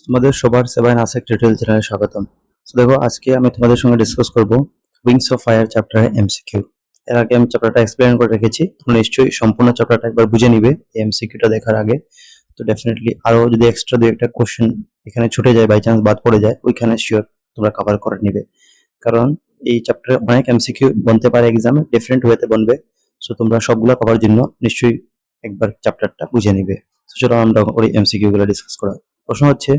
তোমাদের সবার সেভাইন আসেক টিউটোরিয়াল চ্যানেলে স্বাগতম। তো দেখো, আজকে আমি তোমাদের সঙ্গে ডিসকাস করব উইংস অফ ফায়ার চ্যাপ্টারের এমসিকিউ। এর আগে আমি চ্যাপ্টারটা এক্সপ্লেন করে রেখেছি, তোমরা নিশ্চয়ই সম্পূর্ণ চ্যাপ্টারটা একবার বুঝে নিবে এই এমসিকিউটা দেখার আগে। তো ডেফিনেটলি আরো যদি এক্সট্রা দুই একটা কোশ্চেন এখানে ছুটে যায়, বাই চান্স বাদ পড়ে যায়, ওইখানে শিওর তোমরা কভার করে নিবে। কারণ এই চ্যাপ্টারে অনেক এমসিকিউ বনতে পারে এক্সামে, ডিফারেন্ট ওয়েতে বনবে। সো তোমরা সবগুলো পাওয়ার জন্য নিশ্চয়ই একবার চ্যাপ্টারটা বুঝে নিবে। তো চলো আমরা ওই এমসিকিউ গুলো ডিসকাস করা। প্রশ্ন হচ্ছে,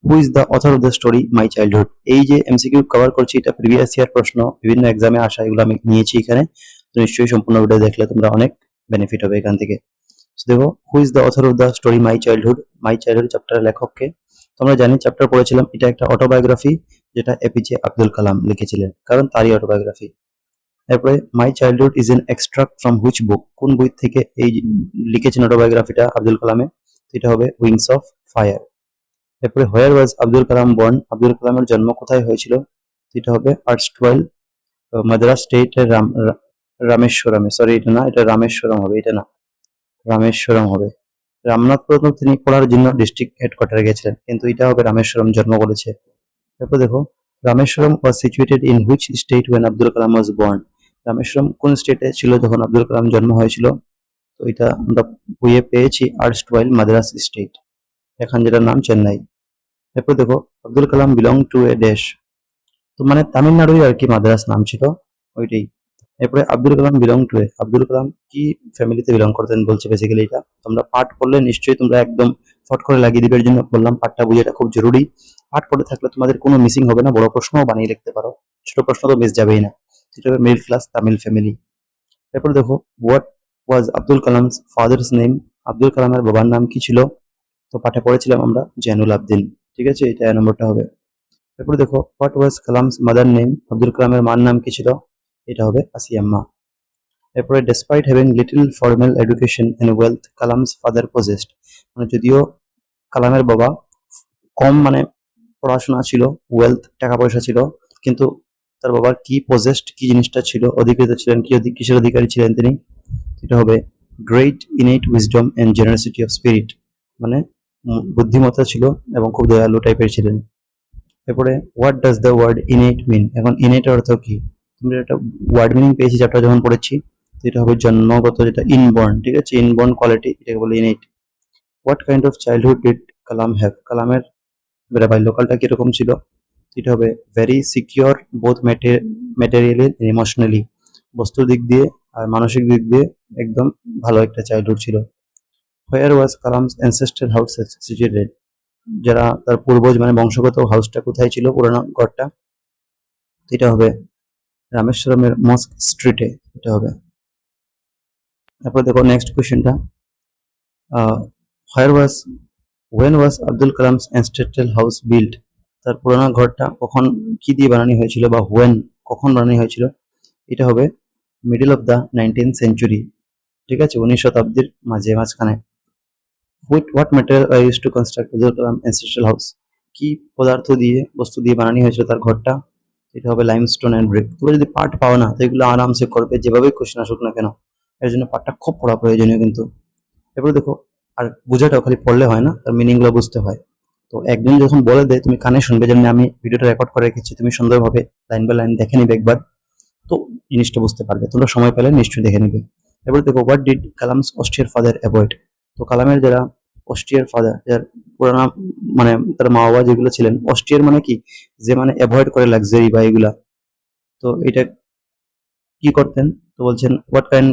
who is the author of the story my childhood. এই যে এমসিকিউ কভার করছি, এটা প্রিভিয়াস ইয়ার প্রশ্ন, বিভিন্ন এক্সামে আসা, এগুলো আমি নিয়েছি এখানে। তো নিশ্চয়ই সম্পূর্ণ ভিডিও দেখলে তোমরা অনেক বেনিফিট হবে এখান থেকে। So, দেখো, who is the author of the story my childhood. My childhood চ্যাপ্টারের লেখককে তোমরা জানি, চ্যাপ্টার পড়েছিলাম, এটা একটা অটোবায়োগ্রাফি যেটা এপিজে আব্দুল কালাম লিখেছিলেন, কারণ তারই অটোবায়োগ্রাফি। এরপরে my childhood is an extract from which বুক, কোন বই থেকে এই লিখেছেন অটোবায়োগ্রাফিটা আব্দুল কালামে, এটা হবে উইংস অফ ফায়ার। এরপরে হোয়ার ওয়াজ আব্দুল কালাম বর্ন, আব্দুল কালামের জন্ম কোথায় হয়েছিল, এটা হবে আর্টস্টওয়াইল মাদ্রাস স্টেটের রামেশ্বরমে। সরি, এটা না, এটা রামেশ্বরম হবে, এটা না, রামেশ্বরম হবে। রামনাথপুরম তিনি পড়ার জন্য ডিস্ট্রিক্ট হেডকোয়ার্টারে গেছিলেন, কিন্তু এটা হবে রামেশ্বরম জন্ম বলেছে। এরপর দেখো, Rameswaram was situated in which state when Abdul Kalam was born. Rameswaram কোন স্টেটে ছিল যখন আব্দুল কালাম জন্ম হয়েছিল, তো এটা আমরা বইয়ে পেয়েছি আর্টস্টওয়াইল মাদ্রাস স্টেট, এখন যেটার নাম চেন্নাই। এরপর দেখো, আব্দুল কালাম বিলং টু এ দেশ, তো মানে তামিলনাড়ুই আর কি মাদ্রাস নাম ছিল ওইটাই। এরপরে আব্দুল কালাম বিলং টু এ, আব্দুল কালাম কি ফ্যামিলিতে বিলং করতেন বলছে বেসিক্যালি। এটা তোমরা পাঠ পড়লে নিশ্চয়ই তোমরা একদম ফট করে লাগিয়ে দিবে, এর জন্য বললাম পাঠটা বুঝে, এটা খুব জরুরি। পাঠ পড়ে থাকলে তোমাদের কোনো মিসিং হবে না, বড় প্রশ্নও বানিয়ে লিখতে পারো, ছোট প্রশ্ন তো মিস যাবেই না। সেটা হবে মিডল ক্লাস তামিল ফ্যামিলি। এরপর দেখো, what was Abdul Kalam's father's name, Abdul কালামের বাবার নাম কি ছিল, তো পাঠে পড়েছিলাম আমরা জৈনুল আবদিন। ঠিক আছে, এটা নম্বরটা হবে। এরপর দেখো, what was Kalam's mother name, Abdul কালামের মার নাম কি ছিল, এটা হবে আসিয়াম্মা। এরপরে despite having little formal education and wealth Kalam's father possessed, মানে যদিও কালামের বাবা কম মানে পড়াশোনা ছিল, ওয়েলথ টাকা পয়সা ছিল, কিন্তু তার বাবার কি পজেসড, কি জিনিসটা ছিল, অধিকৃত ছিলেন, কি কিসের অধিকারী ছিলেন তিনি, এটা হবে great innate wisdom and generosity of spirit, মানে বুদ্ধিমত্তা ছিল এবং খুব দয়ালু টাইপের ছিলেন। এরপরে what does the word innate mean, এখন ইনেট অর্থ কি, তুমি একটা ওয়ার্ড মিনিং পেয়েছি চ্যাপ্টার যখন পড়েছি, তো এটা হবে জন্মগত, যেটা ইনবর্ন। ঠিক আছে, ইনবর্ন কোয়ালিটি, এটাকে বলে innate. What kind of childhood did Kalam have, কালামের বাল্যকালটা কিরকম ছিল, এটা হবে very secure both materially emotionally, বস্তুর দিক দিয়ে আর মানসিক দিক দিয়ে একদম ভালো একটা চাইল্ডহুড ছিল। হোয়ার ওয়াজ কালামস অ্যানসেস্ট্রাল হাউস সিচুয়েটেড, যারা তার পূর্বজ মানে বংশগত হাউসটা কোথায় ছিল, পুরানো ঘরটা, এটা হবে রামেশ্বরমের মস্ক স্ট্রিটে, এটা হবে। তারপর দেখো নেক্সট কোয়েশ্চেনটা, where was when was Abdul Kalam's ancestral house build, তার পুরানো ঘরটা কখন কি দিয়ে বানানো হয়েছিল, বা হোয়েন কখন বানানো হয়েছিল, এটা হবে middle of the 19th century. ঠিক আছে, 19 শতাব্দীর মাঝখানে। What material are used to construct Abdul Kalam ancestral house, কি পদার্থ দিয়ে, বস্তু দিয়ে বানানো হয়েছিল তার ঘরটা, এটা হবে লাইমস্টোন অ্যান্ড ব্রিক। তোমরা যদি পার্ট পাও না, তো এগুলো আরামসে করবে, যেভাবেই কোশ্চেন আসুক না কেন, এর জন্য পার্টটা খুব পড়া প্রয়োজনীয় কিন্তু। এরপরে দেখো, আর বোঝাটাও খালি পড়লে হয় না, তার মিনিংগুলো বুঝতে হয়। তো একজন যখন বলে দেয়, তুমি কানে শুনবে, যেমন আমি ভিডিওটা রেকর্ড করে রেখেছি, তুমি সুন্দরভাবে লাইন বাই লাইন দেখে নিবে একবার, তো জিনিসটা বুঝতে পারবে। তোমরা সময় পেলে নিশ্চয়ই দেখে নিবে। এবার দেখো, হোয়াট ডিড কালামস অস্ট্রিয়ার ফাদার অ্যাভয়েড, তো কালামের যারা অস্ট্রিয়ার ফাদার, যার পুরানা মানে তার মা বাবা যেগুলো ছিলেন, অস্ট্রিয়ার মানে কি, যে মানে অ্যাভয়েড করে লাক্সারি বা এগুলা, তো এটা কি করতেন, তো বলছেন হোয়াট কাইন্ড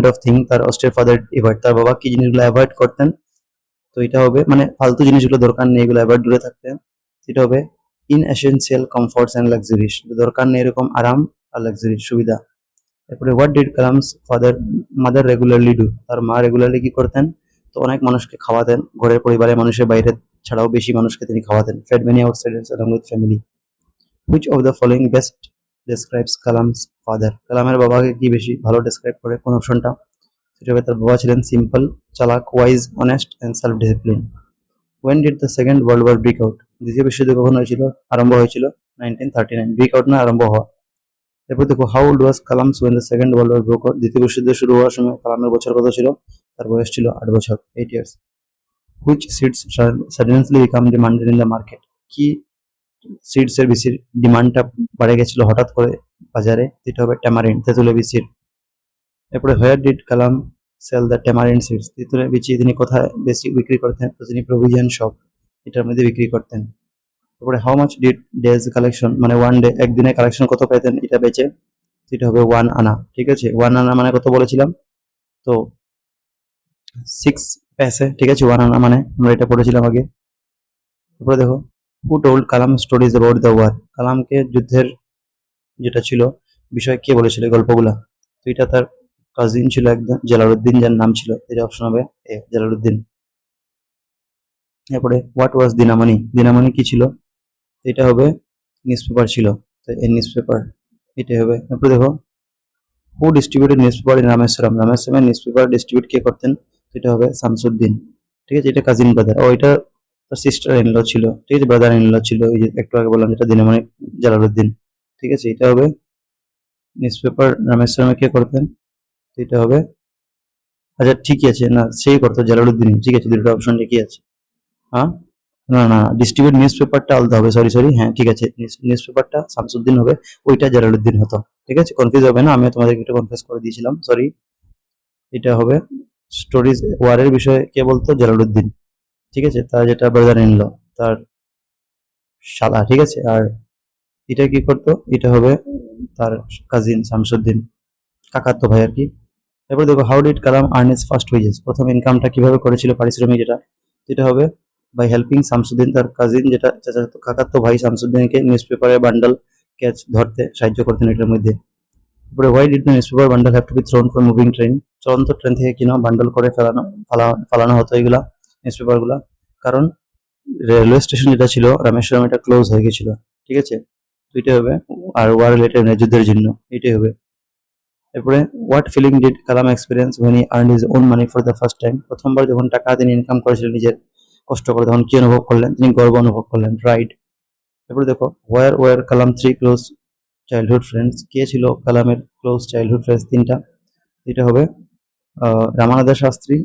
অফ থিং তার অস্ট্রিয়ার ফাদার অ্যাভয়েড, তার বাবা কি জিনিসগুলো অ্যাভয়েড করতেন, তো এটা হবে মানে ফালতু জিনিসগুলো দরকার নেই, এগুলো অ্যাভয়েড দূরে থাকতেন। এটা হবে ইন এসেন্সিয়াল কমফোর্টস অ্যান্ড লাক্সারিস, দরকার নেই এরকম আরাম আর লাক্সারি সুবিধা। তারপরে what did Kalam's father mother regularly do, তার মা রেগুলারলি কি করতেন, তো অনেক মানুষকে খাওয়াতেন, ঘরের পরিবারের মানুষের বাইরে ছাড়াও বেশি মানুষকে তিনি খাওয়াতেন। Fed many outsiders along with family. Which of the following best describes Kalam's father, কালামের বাবাকে কি বেশি ভালো ডেসক্রাইব করে, কোন অপশনটা, সেটা হবে তার বাবা ছিলেন সিম্পল, চালাক, wise, honest and self discipline. When did the second world war break out, দ্বিতীয় বিশ্বযুদ্ধ কখন হয়েছিল, আরম্ভ হয়েছিল 1939, ব্রেক আউট না আরম্ভ হওয়া। এরপর দেখো, how old was Kalam's when the second world war broke out, দ্বিতীয় বিশ্বযুদ্ধ শুরু হওয়ার সময় কালামের বছর কত ছিল, তার বয়স ছিল 8 বছর, 8 years. Which seeds suddenly become demanded in the market, কি সিডস এর বেশি ডিমান্ডটা বেড়ে গেছিল হঠাৎ করে বাজারে, এটা হবে ট্যামারিন্ড, তেঁতুলের বীচির। এরপরে where did Kalam sell the tamarind seeds, তেঁতুলের বীচি তিনি কোথায় বেশি বিক্রি করতেন, তো তিনি প্রভিশন শপ এটার মধ্যে বিক্রি করতেন। তারপরে how much did days collection, মানে ওয়ান ডে একদিনে কালেকশন কত পেতেন এটা বেচে, সেটা হবে 1 আনা। ঠিক আছে, 1 আনা মানে কত বলেছিলাম, তো 6 পয়সা। ঠিক আছে, 1 আনা মানে আমরা এটা পড়েছিলাম আগে। তারপরে দেখো who told Kalam stories about the war, কালামকে যুদ্ধের যেটা ছিল বিষয় কে বলেছিল এই গল্পগুলা, তো এটা তার কাজিন ছিল একদম, জালালউদ্দিন, যার নাম ছিল, এটা অপশন হবে এ, জালালউদ্দিন। এরপরে হোয়াট ওয়াজ দিনামণি, দিনামণি কি ছিল, এটা হবে নিউজ পেপার ছিল, তো এই নিউজ পেপার এটাই হবে। তারপরে দেখো who distributed newspaper in Rameswaram, রামেশ্বরমের নিউজ পেপার ডিস্ট্রিবিউট কে করতেন, তো এটা হবে শামসুদ্দিন। ঠিক আছে, এটা কাজিন ব্রাদার, ও এটা তার সিস্টার ইন ল ছিল। ঠিক আছে, ব্রাদার ইন ল ছিল, এই যে একটু আগে বললাম যেটা দিনামণি, জালালউদ্দিন। ঠিক আছে, এটা হবে নিউজ পেপার রামেশ্বরমে কে করতেন, তো এটা হবে, আচ্ছা ঠিকই আছে, না সেই করতো জালালউদ্দিন। ঠিক আছে, দুটো অপশন ঠিকই আছে। হ্যাঁ, না না, ডিস্ট্রিবিউট নিউজ পেপারটা আলাদা হবে, সরি সরি, হ্যাঁ ঠিক আছে, নিউজ পেপারটা শামসুদ্দিন হবে, ওইটা জালালউদ্দিন হতো। ঠিক আছে, কনফিউজ হবে না, আমি তোমাদেরকে একটু কনফিউজ করে দিয়েছিলাম, সরি। এটা হবে স্টোরিজ ওয়ারের বিষয়ে কে বলতো, জালালউদ্দিন। ঠিক আছে, তার যেটা ব্রাদার ইন ল, তার শালা। ঠিক আছে, আর এটা কি করতো, এটা হবে তার কাজিন শামসুদ্দিন, কাকাতো ভাই আর কি। এরপর দেখো how did Kalam earn his first wages, প্রথম ইনকামটা কিভাবে করেছিল, পারিশ্রমিক যেটা, যেটা হবে বাই হেল্পিং শামসুদ্দিন, তার কাজিন যেটা চাচাতো কাকাতো ভাই শামসুদ্দিনকে নিউজ পেপারের বান্ডাল ক্যাচ ধরতে সাহায্য করতেন এটার মধ্যে। তারপরে why did the newspaper bundle have to be thrown for moving train, চলন্ত ট্রেন থেকে কিনা বান্ডল করে ফালানো হতো এগুলা নিউজ পেপারগুলা, কারণ রেলওয়ে স্টেশন যেটা ছিল রামেশ্বরম, এটা ক্লোজ হয়ে গেছিল। ঠিক আছে, তো এটাই হবে, আর ওয়ার রিলেটেড যুদ্ধের জন্য এটাই হবে। এরপরে what feeling did Kalam experience when he earned his own money for the first time, প্রথমবার যখন টাকা তিনি ইনকাম করেছিলেন নিজের কষ্ট করে, তখন কি অনুভব করলেন, তিনি গর্ব অনুভব করলেন, রাইট। এরপরে দেখো where were Kalam three close childhood friends, কে ছিল কালামের ক্লোজ চাইল্ডহুড ফ্রেন্ডস তিনটা, এটা হবে রামানন্দ শাস্ত্রী,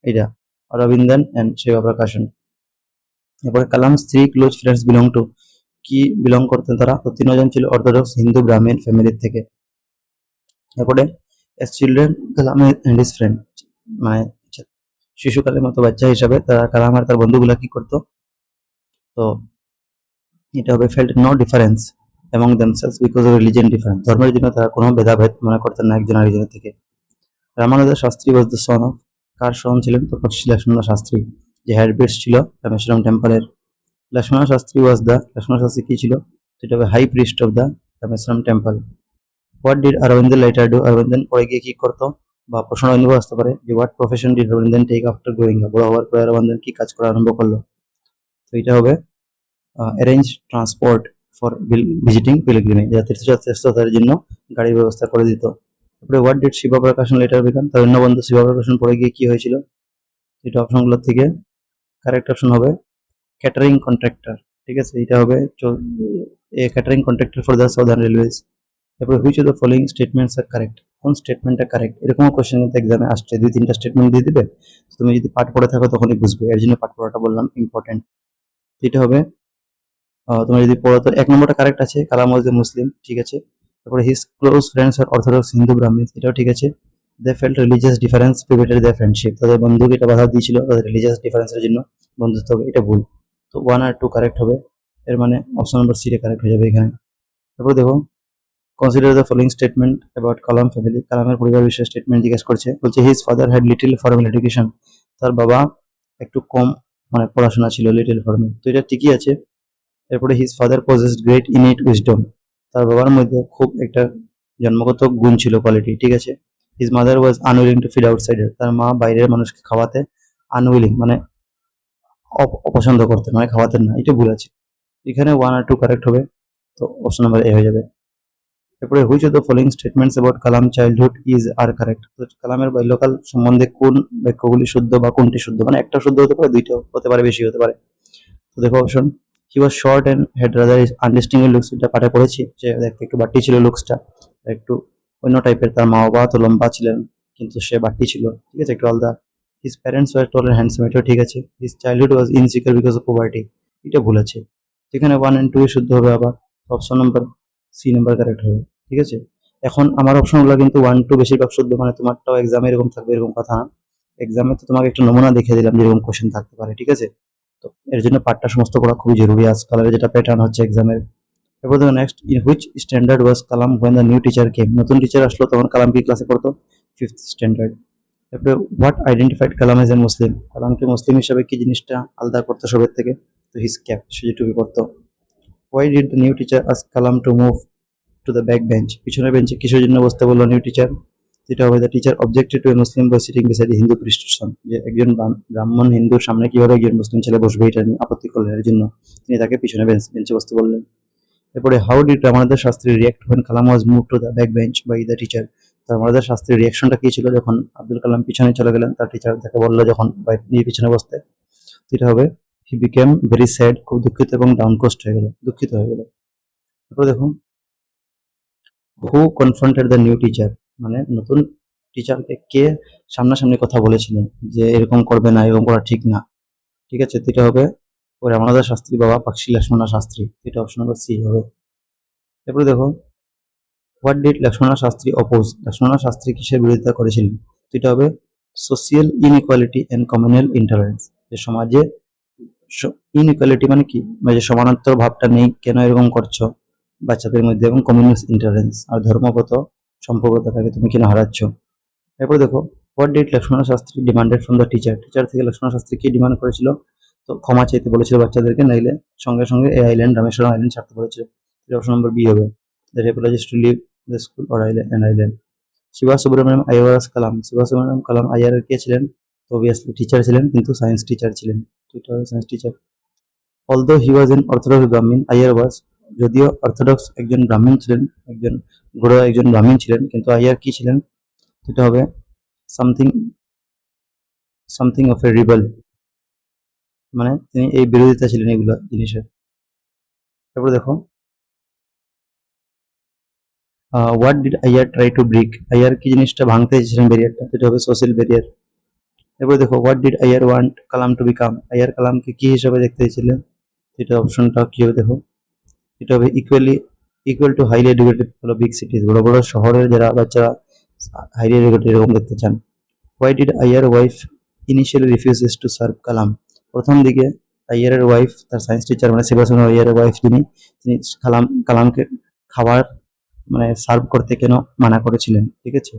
এটা অরবিন্দন অ্যান্ড শিবপ্রকাশন। এরপরে Kalam's three close friends belong to, কি বিলং করতেন তারা, তো তিনজন ছিল অর্থোডক্স হিন্দু ব্রাহ্মণ ফ্যামিলির থেকে। তারপরে S children Kalam and his friend, মানে শিশুকালের মতো বাচ্চা হিসাবে তারা কালাম আর তার বন্ধুগুলা কি করতো, তো এটা হবে felt no difference among themselves because of religion difference, ধর্মের জন্য তারা কোনো ভেদাভেদ মনে করতেন না একজন আরেকজনের থেকে। Ramanuja Shastri was the son of, কার সন ছিলেন, তো লক্ষ্মণ শাস্ত্রী, যে হেড বিটস ছিল রামেশ্বরম টেম্পলের। লক্ষ্মণ শাস্ত্রী ওয়াজ দ্য, লক্ষ্মণ শাস্ত্রী কি ছিল, সেটা হবে high priest of the Rameswaram temple. What did Aravind later do, Aravindan পরে গিয়ে কি করতো, বা প্রশ্ন অন্য আসতে পারে যে what profession did Aravindan take after growing up, বড় হওয়ার পরে অরবিন্দন কি কাজ করা আরম্ভ করলো, তো এটা হবে arrange transport for visiting pilgrimage, যা তীর্থযাত্রীদের জন্য গাড়ির ব্যবস্থা করে দিত। তারপরে what did Siva Prakasan later become, তার অন্য বন্ধু শিবা প্রকাশন পরে গিয়ে কি হয়েছিল, এটা অপশনগুলো থেকে কারেক্ট অপশন হবে ক্যাটারিং কন্ট্রাক্টর। ঠিক আছে, এটা হবে a catering contractor for the southern railways. তারপরে which of the following statements are correct, কোন স্টেটমেন্টটা কারেক্ট, এরকমও কোশ্চেন কিন্তু এক্সামে আসছে, 2-3টা স্টেটমেন্ট দিয়ে দিবে, তুমি যদি পাঠ পড়ে থাকো তখনই বুঝবে, এর জন্য পাঠ পড়াটা বললাম ইম্পর্টেন্ট। এটা হবে তোমরা যদি পড়ো, তো 1 নম্বরটা কারেক্ট আছে, কালাম ওয়াজ এ মুসলিম, ঠিক আছে। তারপরে হিজ ক্লোজ ফ্রেন্ডস আর অর্থোডক্স হিন্দু ব্রাহ্মণ, এটাও ঠিক আছে। দে ফেল্ট রিলিজিয়াস ডিফারেন্স প্রিভেন্টেড দেয়ার ফ্রেন্ডশিপ, তাদের বন্ধুকে এটা বাধা দিয়েছিল তাদের রিলিজিয়াস ডিফারেন্সের জন্য বন্ধুত্ব, এটা ভুল, তো 1 আর 2 কারেক্ট হবে, এর মানে অপশন নম্বর সি কারেক্ট হয়ে যাবে এখানে। তারপর দেখো consider the following statement about Kalam family, কালামের পরিবার বিষয়ে স্টেটমেন্ট জিজ্ঞেস করছে, বলছে his father had little formal education, তার বাবা একটু কম মানে পড়াশোনা ছিল, লিটিল ফর্মাল, তো এটা ঠিকই আছে। এরপরে his father possessed great init wisdom, তার বাবার মধ্যে খুব একটা জন্মগত গুণ ছিল, কোয়ালিটি, ঠিক আছে। His mother was unwilling to feed outsider, তার মা বাইরের মানুষকে খাওয়াতে আনউইলিং মানে অপছন্দ করতেন, মানে খাওয়াতেন না, এটা ভুল আছে। এখানে 1 আর 2 কারেক্ট হবে, তো অপশন নাম্বার এ হয়ে যাবে। এরপরে which of the following statements about Kalam childhood is are correct, তো কালামের বাল্যকাল সম্বন্ধে কোন বাক্যগুলি শুদ্ধ বা কোনটি শুদ্ধ, মানে একটা শুদ্ধ হতে পারে, দুইটা হতে পারে, বেশি হতে পারে। তো দেখো option, he was short and had rather understanding looks, এটা পাঠে পড়েছি যে দেখতে একটু বাট্টি ছিল, লুকসটা একটু অন্য টাইপের, তার মা বাবা তো লম্বা ছিলেন কিন্তু সে বাট্টি ছিল, ঠিক আছে, একটু আলাদা। His parents were tall and handsome, এটাও ঠিক আছে। His childhood was insecure because of poverty, এটা ভুল আছে। যেখানে 1 and 2 শুদ্ধ হবে, আবার option number C number correct হবে, ঠিক আছে। এখন আমার অপশনগুলো কিন্তু 1 2 বেশিরভাগ শুদ্ধ, মানে তোমারটাও এক্সামে এরকম থাকবে এরকম কথা না। এক্সামে তো তোমাকে একটা নমুনা দেখিয়ে দিলাম যেরকম কোশ্চেন থাকতে পারে, ঠিক আছে। তো এর জন্য পাঠটা সমস্ত পড়া খুবই জরুরি আজকালের যেটা প্যাটার্ন হচ্ছে এক্সামের। এরপর দেখো next, in which standard was Kalam when the new teacher came, নতুন টিচার আসলো তখন কালাম কি ক্লাসে পড়তো? 5th standard. তারপরে what identified Kalam as a Muslim, কালামকে মুসলিম হিসাবে কি জিনিসটা আলাদা করতো সবের থেকে? তো হিজ ক্যাপ, সে যে টুপি পরতো। Why did the new teacher ask Kalam to move to the back bench, পিছনের বেঞ্চে কিসের জন্য বসতে বললো নিউ টিচার? যেটা হবে, the teacher objected to a Muslim boy sitting beside Hindu priest's son, যে একজন ব্রাহ্মণ হিন্দুর সামনে কিভাবে একজন মুসলিম ছেলে বসবে এটা নিয়ে আপত্তি করলেন, এর জন্য তিনি তাকে পিছনে বেঞ্চে বসতে বললেন। এরপরে how did Ramanujar Shastri react when Kalam was move to the back bench by the teacher, রামানুজার শাস্ত্রীর রিয়াকশনটা কি ছিল যখন আব্দুল কালাম পিছনে চলে গেলেন তার টিচার তাকে বললো যখন নিয়ে পিছনে বসতে? এটা হবে, হি বিকেম ভেরি স্যাড, খুব দুঃখিত এবং ডাউনকোস্ট হয়ে গেল, দুঃখিত হয়ে গেল। এরপর দেখুন, হু কনফ্রন্টেড দ্য নিউ টিচার, মানে নতুন টিচারকে কে সামনাসামনি কথা বলেছিলেন যে এরকম করবে না, এরকম করা ঠিক না, ঠিক আছে। তো এটা হবে ওই রামানুজার শাস্ত্রী বাবা পাকশি লক্ষ্মণা শাস্ত্রী, এটা অপশন নম্বর সি হবে। এরপরে দেখো, what did Lakshmana Shastri oppose, Lakshmana Shastri কিসের বিরোধিতা করেছিলেন? তো এটা হবে social inequality and communal intolerance, যে সমাজে ইনইকুয়ালিটি মানে কি, মানে যে সমানান্তর ভাবটা নেই, কেন এরকম করছো বাচ্চাদের মধ্যে, এবং কমিউনাল ইন্টলারেন্স আর ধর্মগত সম্পর্কতাটাকে তুমি কেন হারাচ্ছ। এরপর দেখো, what did Lakshman Shastri demanded from the teacher, teacher থেকে লক্ষ্মণ শাস্ত্রী কি ডিমান্ড করেছিল? তো ক্ষমা চাইতে বলেছিল বাচ্চাদেরকে, নাইলে সঙ্গে সঙ্গে এই আইল্যান্ড রামেশ্বরম আইল্যান্ড ছাড়তে বলেছিল, অপশন নম্বর বি হবে, that apologises to leave the school or island. Siva Subramaniam Iyer Kalam, Siva Subramaniam Kalam Iyer কে ছিলেন? তো অবভিয়াসলি টিচার ছিলেন, কিন্তু সায়েন্স টিচার ছিলেন, তো এটা হবে science teacher. Although he was an orthodox ব্রাহ্মণ, আইয়ার ওয়াজ, যদিও অর্থোডক্স একজন ব্রাহ্মণ ছিলেন, একজন ঘোড়া একজন ব্রাহ্মণ ছিলেন, কিন্তু আইয়ার কি ছিলেন? এটা হবে something something of a rebel, মানে তিনি এই বিরোধিতা ছিলেন এগুলো জিনিসের। তারপরে দেখো, what did Iyer try to break, Iyer কি জিনিসটা ভাঙতে চেয়েছিলেন ব্যারিয়ারটা? এটা হবে সোশ্যাল ব্যারিয়ার। এরপরে দেখো, what did Iyer want Kalam to become, Iyer কালামকে কি হিসাবে দেখতে চেয়েছিলেন? এটা অপশনটা কি হবে দেখো, এটা হবে ইকুয়াল টু হাইলি এডুকেটেড হলো বিগ সিটিজ, বড় বড় শহরের যারা বাচ্চারা হাইলি এডুকেটেড এরকম দেখতে চান। Why did Iyer wife initially refuses to serve Kalam, প্রথম দিকে আইয়ারের ওয়াইফ, তার সায়েন্স টিচার মানে শিবাসন আইয়ারের ওয়াইফ যিনি, তিনি কালামকে খাবার মানে সার্ভ করতে কেন মানা করেছিলেন, ঠিক আছে,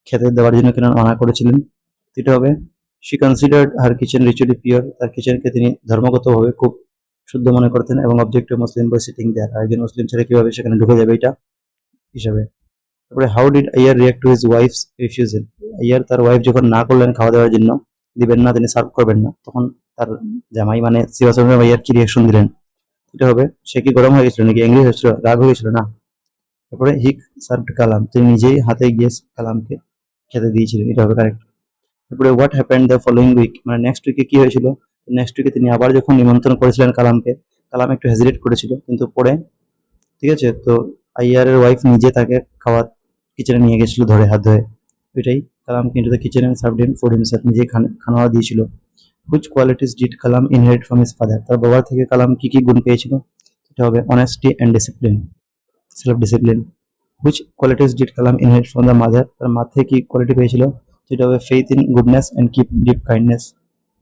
খেতে দেওয়ার জন্য কেন মানা করেছিলেন? এটা হবে, she considered her kitchen ritually pure, তার কিচেনকে তিনি ধর্মগতভাবে খুব শুদ্ধ মনে করতেন, এবং অবজেক্টিভ মুসলিম বয় সিটিং দেয়ার, আর একজন মুসলিম ছেলে কিভাবে সেখানে ঢুকে যাবে এটা হিসাবে। তারপরে how did Iyer react to his wife's refusal, Iyer তার ওয়াইফ যখন না করলেন খাওয়া দাওয়ার জন্য, দিবেন না, তিনি সার্ভ করবেন না, তখন তার জামাই মানে শিবাচরণ আইয়ার কি রিয়াকশন দিলেন? এটা হবে, সে কি গরম হয়ে গেছিল নাকি অ্যাংরি হয়েছিল, রাগ হয়েছিল না? তারপরে হিক সার্ভড কালাম, তিনি নিজেই হাতে গিয়ে কালামকে খেতে দিয়েছিলেন, এটা হবে কারেক্ট। তারপরে what happened the following week, মানে নেক্সট উইকে কি হয়েছিল? নেক্সট উইকে তিনি আবার যখন নিমন্ত্রণ করেছিলেন কালামকে, কালাম একটু হেজিটেট করেছিল, কিন্তু পরে, ঠিক আছে, তো আইয়ারের ওয়াইফ নিজে তাকে খাওয়া কিচেনে নিয়ে গেছিল ধরে হাত ধরে, ওইটাই কালামকে into the kitchen and served him food himself, নিজে খাওয়া দিয়েছিল। Which qualities did Kalam inherit from his father, তার বাবা থেকে কালাম কি কি গুণ পেয়েছিল? এটা হবে honesty and discipline, self discipline. Which qualities did Kalam inherit from the mother, তার মা থেকে কি কোয়ালিটি পেয়েছিল? যেটা হবে faith in goodness and keep deep kindness.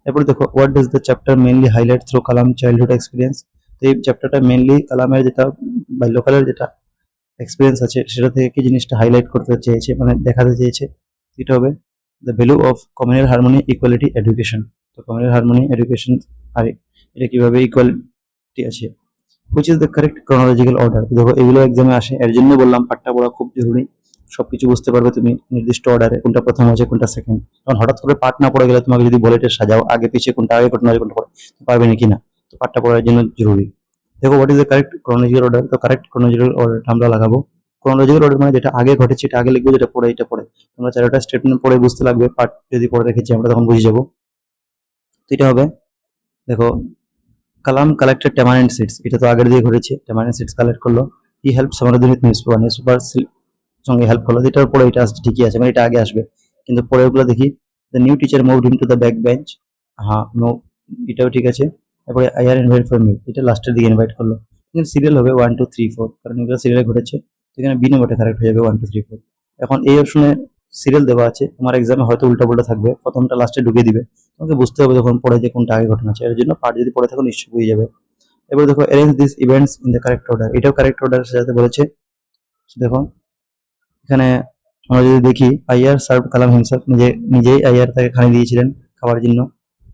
এরপর দেখো, what does the chapter mainly highlight through Kalam childhood experience, তো এই চ্যাপ্টারটা মেইনলি কালামের যেটা বাল্যকালের যেটা এক্সপিরিয়েন্স আছে সেটা থেকে কি জিনিসটা হাইলাইট করতে চেয়েছে, মানে দেখাতে চেয়েছে? এটা হবে the value of communal harmony equality education, তো কমিউনাল হারমোনি এডুকেশন আর এটা কিভাবে ইকুয়ালিটি আছে। Which is the correct chronological order, দেখো এগুলো এক্সামে আসে, এর জন্য বললাম পাঠটা পড়া খুব জরুরি, সবকিছু বুঝতে পারবে তুমি নির্দিষ্ট অর্ডারে, কোনটা প্রথম হয়েছে কোনটা সেকেন্ড। কারণ হঠাৎ করে পাঠ না পড়ে গেলে তোমাকে যদি বলে এটা সাজাও আগে পিছিয়ে কোনটা আগে কোনটা কোনটা পড়ে, পারবে নাকি না, তো পাঠটা পড়ার জন্য জরুরি। দেখো what is the correct chronological order, তো কারেক্ট ক্রোনোলজিক্যাল অর্ডারটা আমরা লাগাবো, ক্রোনোলজিক্যাল অর্ডার মানে যেটা আগে ঘটেছে এটা আগে লিখবো, যেটা পরে এটা পরে, তোমরা চারটা স্টেটমেন্ট পড়ে বুঝতে লাগবে, পাঠ যদি পড়ে রেখেছি আমরা তখন বুঝে যাবো। তো এটা হবে, দেখো কালাম কালেক্টেড ট্যামারিন্ড সিডস, এটা তো আগের দিয়ে ঘটেছে, ট্যামারিন্ড সিডস কালেক্ট করলো, ই হেল্প সামারুদ্দিন উইথ নিউজ পেপার সঙ্গে হেল্প করলো, এটার পরে এটা আসছে ঠিকই আছে, মানে এটা আগে আসবে, কিন্তু পরের গুলো দেখি, the new teacher moved him to the back bench. হ্যাঁ, নো, এটাও ঠিক আছে। তারপরে আইআর ইনভাইট ফর মি, এটা লাস্টের দিকে ইনভাইট করলো। এখানে সিরিয়াল হবে 1 2 3 4, কারণ এগুলো সিরিয়ালে ঘটেছে। এখানে বি নম্বরটা কারেক্ট হয়ে যাবে 1 2 3 4। এখন এই অপশনে সিরিয়াল দেওয়া আছে, তোমার এক্সামে হয়তো উল্টা পাল্টা থাকবে, প্রথমটা লাস্টে ঢুকিয়ে দিবে, তোমাকে বুঝতে হবে তখন পড়ে যে কোনটা আগে ঘটনা আছে। এর জন্য পার্ট যদি পড়ে থাকো নিশ্চয়ই বুঝে যাবে। এবার দেখো arrange this events in the correct order, এটাও কারেক্ট অর্ডার সাজাতে বলেছে। দেখো এখানে আমরা যদি দেখি, আইয়ার সার্ভ কালাম হিমসেলফ, নিজেই আইয়ার তাকে খানি দিয়েছিলেন খাবার জন্য।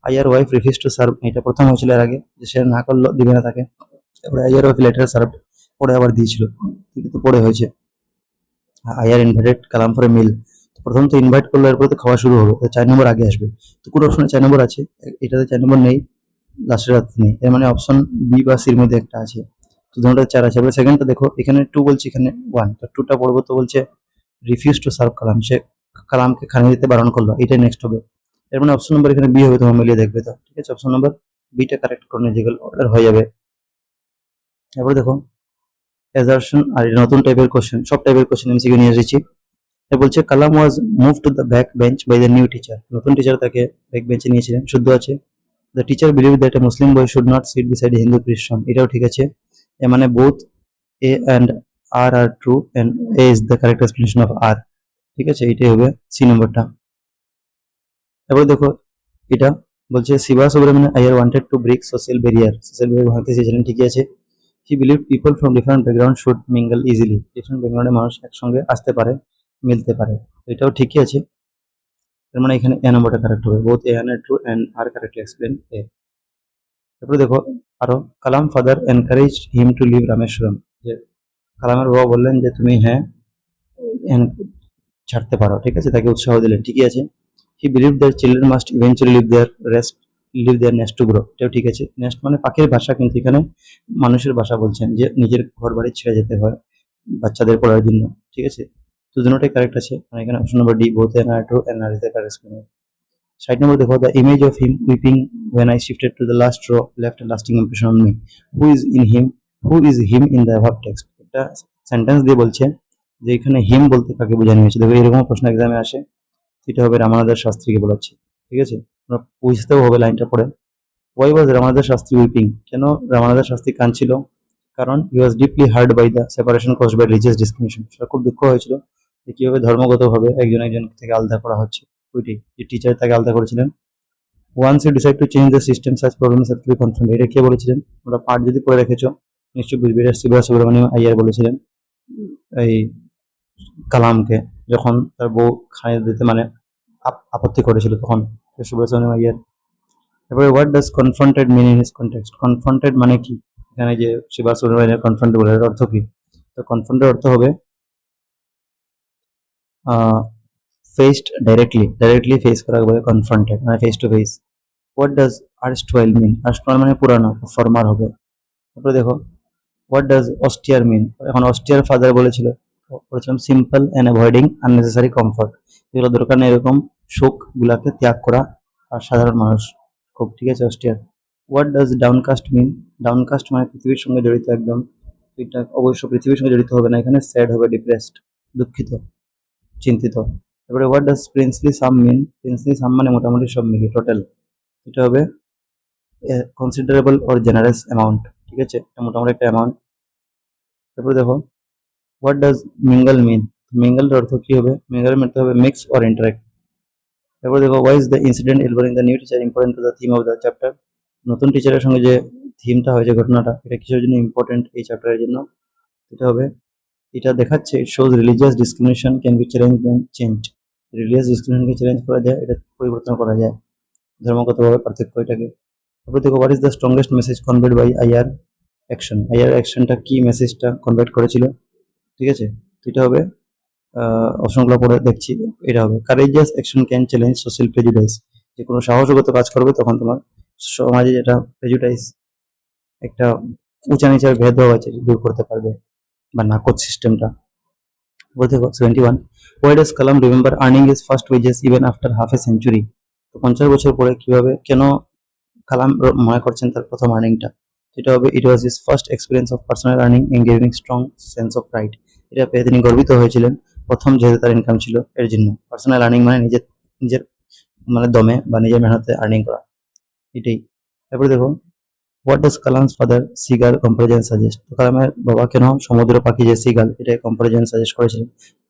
Iyer wife refuse to serve, এটা প্রথম হয়েছিল এর আগে, যে সে না করলো, দিবে না তাকে। তারপরে আইয়ার ওয়াইফ লেটার সার্ভ, পরে আবার দিয়েছিল, কিন্তু পরে হয়েছে। Iyer invited Kalam for a meal, প্রথম তো ইনভাইট করলো, এরপরে তো খাওয়া শুরু হবে, তো 4 নম্বর আগে আসবে। তো কোন অপশনে 4 নম্বর আছে? এটাতে 4 নম্বর নেই, লাস্টের রাত নেই, এর মানে অপশন বি বা সির মধ্যে একটা আছে। তো দুটোটা 4 আছে। এবার সেকেন্ডটা দেখো, এখানে 2 বলছে, এখানে 1, তো 2টা পড়বো, তো বলছে রিফিউজ টু সার্ভ কালাম, সে কালামকে খানি দিতে বারণ করলো, এটাই নেক্সট হবে। এর মানে অপশন নম্বর এখানে বি হবে, তোমার মিলিয়ে দেখবে তো, ঠিক আছে? অপশন নম্বর বিটা কারেক্ট করে যেগুলো অর্ডার হয়ে যাবে। এবার দেখো অ্যাজারশন, আর এটা নতুন টাইপের কোশ্চেন, সব টাইপের কোশ্চেন এমসিকিউ নিয়ে এসেছি। বলছে Kalam was move to the back bench by the new teacher, নতুন টিচার তাকে ব্যাক বেঞ্চে নিয়েছিলেন, শুদ্ধ আছে। The teacher believe that a Muslim boy should not sit beside Hindu Christian, এটাও ঠিক আছে। এ মানে both A and R are true, and A is the correct explanation of R, ঠিক আছে, এটাই হবে সি নম্বরটা। এবার দেখো এটা বলছে Shiva Subramaniam Iyer wanted to break social barrier ভাঙতে চেয়েছিলেন, ঠিকই আছে। He believe people from different background should mingle easily, different ব্যাকগ্রাউন্ডের মানুষ একসঙ্গে আসতে পারে, মিলতে পারে, এটাও ঠিকই আছে। তার মানে এখানে এ নম্বরটা কারেক্ট হবে, both A and true and R correctly explain A. তারপরে দেখো আরো, Kalam father encourage him to leave Rameswaram, যে কালামের বাবা বললেন যে তুমি হ্যাঁ ছাড়তে পারো, ঠিক আছে, তাকে উৎসাহ দিলেন, ঠিকই আছে। He believe that children must eventually leave their nest to grow, এটাও ঠিক আছে। নেস্ট মানে পাখির ভাষা, কিন্তু এখানে মানুষের ভাষা বলছেন, যে নিজের ঘর বাড়ি ছেড়ে যেতে হয় বাচ্চাদের পড়ার জন্য, ঠিক আছে। তো দুটোটাই কারেক্ট আছে, মানে এখানে option number D, both and R true and R is the correct explanation. 60 নম্বর দেখো, the image of him weeping when I shifted to the last row left a lasting impression on me. Who is in him? Who is him in the above text? একটা sentence দিয়ে বলছে যে এখানে হিম বলতে কাকে বোঝানো হয়েছে। দেখো এরকম প্রশ্ন এক্সামে আসে, সেটা হবে রামানুজার শাস্ত্রীকে বলাচ্ছে, ঠিক আছে। আমরা বুঝতেও হবে লাইনটা পড়ে। Why was Ramanujar Shastri weeping, কেন রামানুজার শাস্ত্রী কাঁদছিল? কারণ he was deeply hurt by the separation caused by religious discrimination, সেটা খুব দুঃখ হয়েছিল যে কিভাবে ধর্মগতভাবে একজন থেকে আলাদা করা হচ্ছে, ওইটি যে টিচার তাকে আলাদা করেছিলেন। Once you decide to change the system such problems have to be confronted, এটা কে বলেছিলেন? ওরা পার্ট যদি পড়ে রেখেছো নিশ্চয়ই বুঝবে, এটা শিবা সুব্রমণিয়াম আইয়ার বলেছিলেন এই কালামকে, যখন তার বউ খাইয়ে দিতে মানে আপত্তি করেছিল, তখন শিবা সুব্রমণিয়াম আইয়ার। এবারে what does confronted mean in his context, confronted মানে কি? এখানে যে শিবা সুব্রমণিয়াম কনফ্রন্টেড বলে, এর অর্থ কি? তো কনফ্রন্টেড অর্থ হবে ফেসড ডাইরেক্টলি ফেস করা বলে কনফ্রন্টেড, মানে face to face. What does erstwhile mean, erstwhile মানে পুরানো, ফরমার হবে। তারপরে দেখো হোয়াট ডাজ অস্টিয়ার মিন, এখন অস্টিয়ার ফাদার বলেছিল, বলেছিলাম simple and avoiding unnecessary comfort, যেগুলো দরকার নেই এরকম সুখ গুলাকে ত্যাগ করা আর সাধারণ মানুষ খুব, ঠিক আছে, অস্টিয়ার। হোয়াট ডাজ ডাউনকাস্ট মিন, ডাউনকাস্ট মানে পৃথিবীর সঙ্গে জড়িত একদম, এটা অবশ্য পৃথিবীর সঙ্গে জড়িত হবে না, এখানে স্যাড হবে, ডিপ্রেসড, দুঃখিত, চিন্তিত। তারপরে what does princely sum mean, princely sum মানে মোটামুটি সব মিলিয়ে টোটাল, এটা হবে কনসিডারেবল অর জেনারেস অ্যামাউন্ট, ঠিক আছে, এটা মোটামুটি একটা অ্যামাউন্ট। তারপরে দেখো হোয়াট ডাজ মিঙ্গল মিন, মিঙ্গলের অর্থ কি হবে? মিঙ্গলের অর্থ হবে মিক্স অর ইন্টারেক্ট। তারপরে দেখো why is the incident involving the new teacher important to the theme of the chapter, নতুন টিচারের সঙ্গে যে থিমটা হয়েছে, ঘটনাটা, এটা কিসের জন্য ইম্পর্টেন্ট এই চ্যাপ্টারের জন্য? এটা হবে, এটা দেখাচ্ছে it shows religious discrimination can be challenge and change, religious ডিসক্রিমিনেশনকে চ্যালেঞ্জ করা যায়, এটা পরিবর্তন করা যায়, ধর্মগতভাবে পার্থক্য এটাকে। তারপর দেখো what is the strongest message conveyed by Iyer action, Iyer অ্যাকশনটা কি মেসেজটা কনভার্ট করেছিল, ঠিক আছে। তো এটা হবে অপশনগুলো পড়ে দেখছি, এটা হবে courageous action can challenge social prejudice, যে কোনো সাহসগত কাজ করবে তখন তোমার সমাজে যেটা প্রেজুডাইস, একটা উঁচা নিচার ভেদভাব আছে দূর করতে পারবে, বা নাকচ সিস্টেমটা। বলতে 71, why does Kalam remember earning his first wages even after half a century, তো 50 বছর পরে কিভাবে কেন কালাম মনে করছেন তার প্রথম আর্নিংটা? এটা হবে it was his first experience of personal earning and giving strong sense of pride, এটা পেয়ে তিনি গর্বিত হয়েছিলেন প্রথম, যেহেতু তার ইনকাম ছিল এর জন্য। পার্সোনাল আর্নিং মানে নিজের নিজের মানে দমে বা নিজের মেহনতে আর্নিং করা, এটাই। এরপরে দেখো, what does Kalam's father seagull comparison suggest? তো কালামের বাবা কেন সমুদ্র পাখি যে সিগাল, এটা কম্পারিজন সাজেস্ট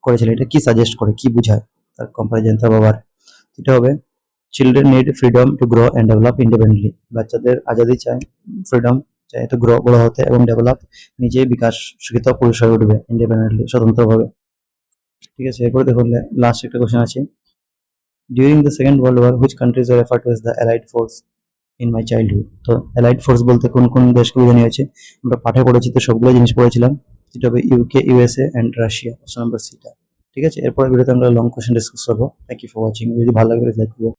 করেছিলেন, এটা কি সাজেস্ট করে, কি বোঝায় তার কম্পারিজন তার বাবার? এটা হবে, children need freedom to grow and develop independently. বাচ্চাদের আজাদি চায়, ফ্রিডম চায় তো গ্রো বড় হতে এবং ডেভেলপ নিজেই বিকাশ শিক্ষিত পুরুষ হয়ে উঠবে ইন্ডিপেন্ডেন্টলি, স্বতন্ত্রভাবে। ঠিক আছে, এরপরে দেখো লাস্ট একটা কোশ্চেন আছে, during the second world war which countries were referred to as the allied force in my childhood? তো অ্যালাইড ফোর্স বলতে কোন কোন দেশকে বোঝানো হয়েছে? আমরা পাঠে পড়েছি, তো সবগুলো জিনিস পড়েছিলাম। এটা হবে UK, USA and Russia, option number সিটা। ঠিক আছে, এরপরে ভিডিওতে আমরা লং কোশ্চেন ডিসকাস করবো। Thank you for watching. যদি ভালো লাগে লাইক করবো।